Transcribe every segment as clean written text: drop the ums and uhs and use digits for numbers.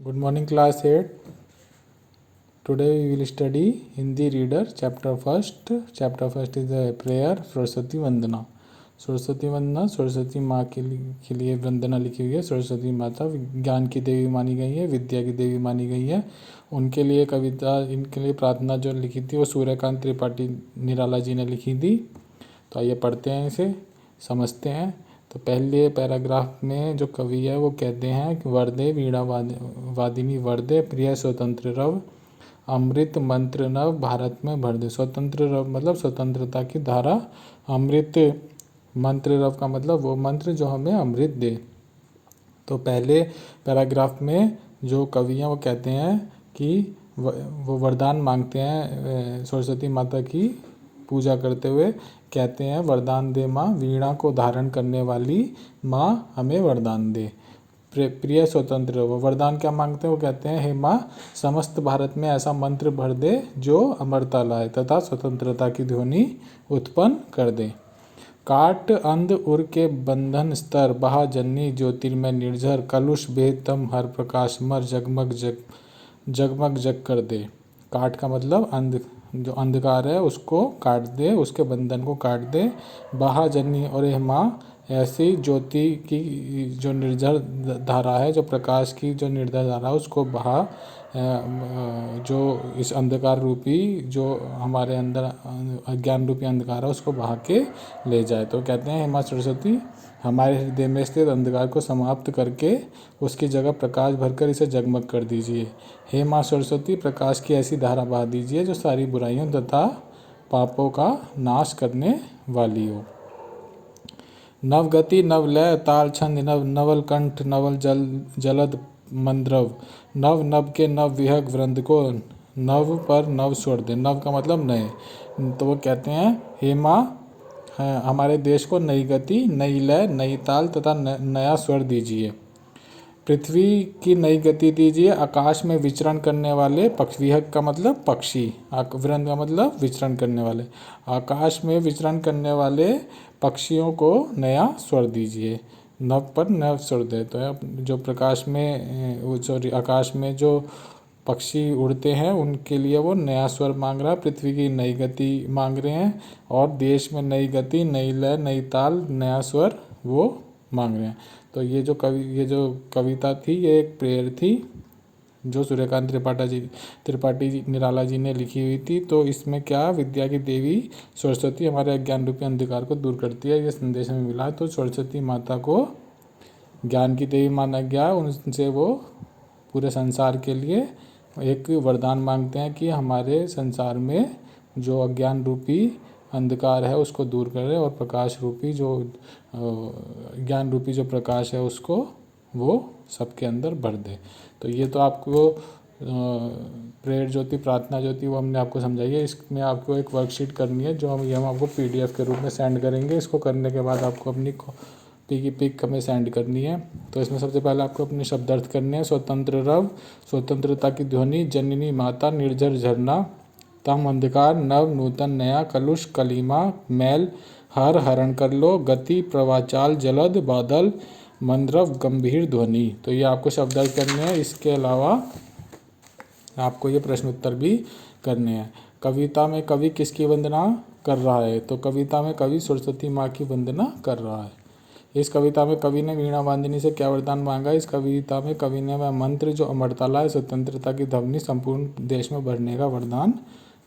Good morning, class 8. Today we will study Hindi reader chapter first. Chapter first is a prayer Saraswati वंदना. सरस्वती वंदना सरस्वती माँ के लिए वंदना लिखी हुई है. सरस्वती माता ज्ञान की देवी मानी गई है, विद्या की देवी मानी गई है. उनके लिए कविता, इनके लिए प्रार्थना जो लिखी थी वो सूर्यकांत त्रिपाठी निराला जी ने लिखी थी. तो आइए पढ़ते हैं, इसे समझते हैं. तो पहले पैराग्राफ में जो कवि है वो कहते हैं कि वरदे वीणा वादिनी वरदे प्रिय स्वतंत्र रव अमृत मंत्र नव भारत में भर दे. स्वतंत्र रव मतलब स्वतंत्रता की धारा. अमृत मंत्र रव का मतलब वो मंत्र जो हमें अमृत दे. तो पहले पैराग्राफ में जो कवि हैं वो कहते हैं कि वो वरदान मांगते हैं सरस्वती माता की पूजा करते हुए. कहते हैं वरदान दे माँ, वीणा को धारण करने वाली माँ हमें वरदान दे. प्रिय स्वतंत्र वो वरदान क्या मांगते हैं, वो कहते हैं हे माँ, समस्त भारत में ऐसा मंत्र भर दे जो अमरता लाए तथा स्वतंत्रता की ध्वनि उत्पन्न कर दे. काट अंध उर के बंधन स्तर बहा जन्नी ज्योतिर्मय निर्झर कलुष भेद तम हर प्रकाश मर जगमग जग कर दे. काट का मतलब अंध, जो अंधकार है उसको काट दे, उसके बंधन को काट दे. बहा जन्नी और हे माँ, ऐसी ज्योति की जो निर्झर धारा है, जो प्रकाश की जो निर्झर धारा है उसको बहा, जो इस अंधकार रूपी जो हमारे अंदर अज्ञान रूपी अंधकार है उसको बहा के ले जाए. तो कहते हैं हे माँ सरस्वती, हमारे हृदय में स्थित अंधकार को समाप्त करके उसकी जगह प्रकाश भरकर इसे जगमग कर दीजिए. हे माँ सरस्वती, प्रकाश की ऐसी धारा बहा दीजिए जो सारी बुराइयों तथा पापों का नाश करने वाली हो. नव गति नव लय ताल छंद नव नवल कंठ नवल जलद मंद्रव नव नभ के नव विहग वृंद को नव पर नव स्वर दे. नव का मतलब नए. तो वो कहते हैं हे माँ, हमारे देश को नई गति, नई लय, नई ताल तथा नया स्वर दीजिए. पृथ्वी की नई गति दीजिए. आकाश में विचरण करने वाले पक्षी, विहग का मतलब पक्षी, वृंद का मतलब विचरण करने वाले, आकाश में विचरण करने वाले पक्षियों को नया स्वर दीजिए. नव पर नव स्वर दे. तो जो प्रकाश में सॉरी आकाश में जो पक्षी उड़ते हैं उनके लिए वो नया स्वर मांग रहा है. पृथ्वी की नई गति मांग रहे हैं और देश में नई गति, नई लय, नई ताल, नया स्वर वो मांग रहे हैं. तो ये जो कविता थी ये एक प्रेयर थी जो सूर्यकांत त्रिपाठी जी निराला जी ने लिखी हुई थी. तो इसमें क्या, विद्या की देवी सरस्वती हमारे अज्ञान रूपी अंधकार को दूर करती है, ये संदेश हमें मिला. तो सरस्वती माता को ज्ञान की देवी माना गया. उनसे वो पूरे संसार के लिए एक वरदान मांगते हैं कि हमारे संसार में जो अज्ञान रूपी अंधकार है उसको दूर करे और प्रकाश रूपी जो ज्ञान रूपी जो प्रकाश है उसको वो सबके अंदर भर दे. तो ये तो आपको प्रेयर जो थी, प्रार्थना जो थी वो हमने आपको समझाई है. इसमें आपको एक वर्कशीट करनी है जो हम आपको PDF के रूप में सेंड करेंगे. इसको करने के बाद आपको अपनी कॉपी की पिक हमें सेंड करनी है. तो इसमें सबसे पहले आपको अपने शब्दार्थ करने हैं. स्वतंत्र रव स्वतंत्रता की ध्वनि, जननी माता निर्झर झरना, तम अंधकार नव नूतन नया कलुष कलीमा मैल हर हरण कर लो, गति प्रवाचाल जलद बादल मंद्रव गंभीर ध्वनि. तो ये आपको शब्दार्थ करने हैं. इसके अलावा आपको ये प्रश्न उत्तर भी करने हैं. कविता में कवि किसकी वंदना कर रहा है, तो कविता में कवि सरस्वती माँ की वंदना कर रहा है. इस कविता में कवि ने वीणा वादिनी से क्या वरदान मांगा. इस कविता में कवि ने वह मंत्र जो अमरता लाए, स्वतंत्रता की ध्वनि संपूर्ण देश में भरने का वरदान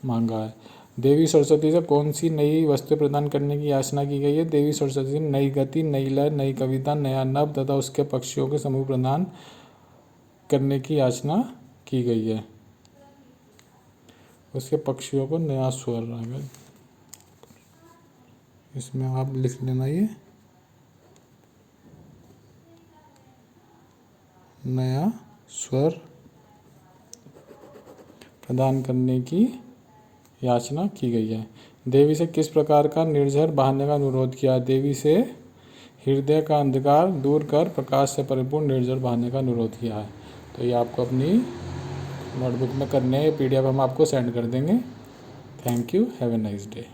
मांगा है. देवी सरस्वती से कौन सी नई वस्तु प्रदान करने की याचना की गई है. देवी सरस्वती से नई गति, नई लय, नई कविता, नया नभ तथा उसके पक्षियों के समूह प्रदान करने की याचना की गई है. उसके पक्षियों को नया स्वर आएगा. इसमें आप लिख लेना ये नया स्वर प्रदान करने की याचना की गई है. देवी से किस प्रकार का निर्झर बहाने का अनुरोध किया. देवी से हृदय का अंधकार दूर कर प्रकाश से परिपूर्ण निर्झर बहाने का अनुरोध किया है. तो ये आपको अपनी नोटबुक में करने हैं. PDF हम आपको सेंड कर देंगे. Thank you. Have a nice day.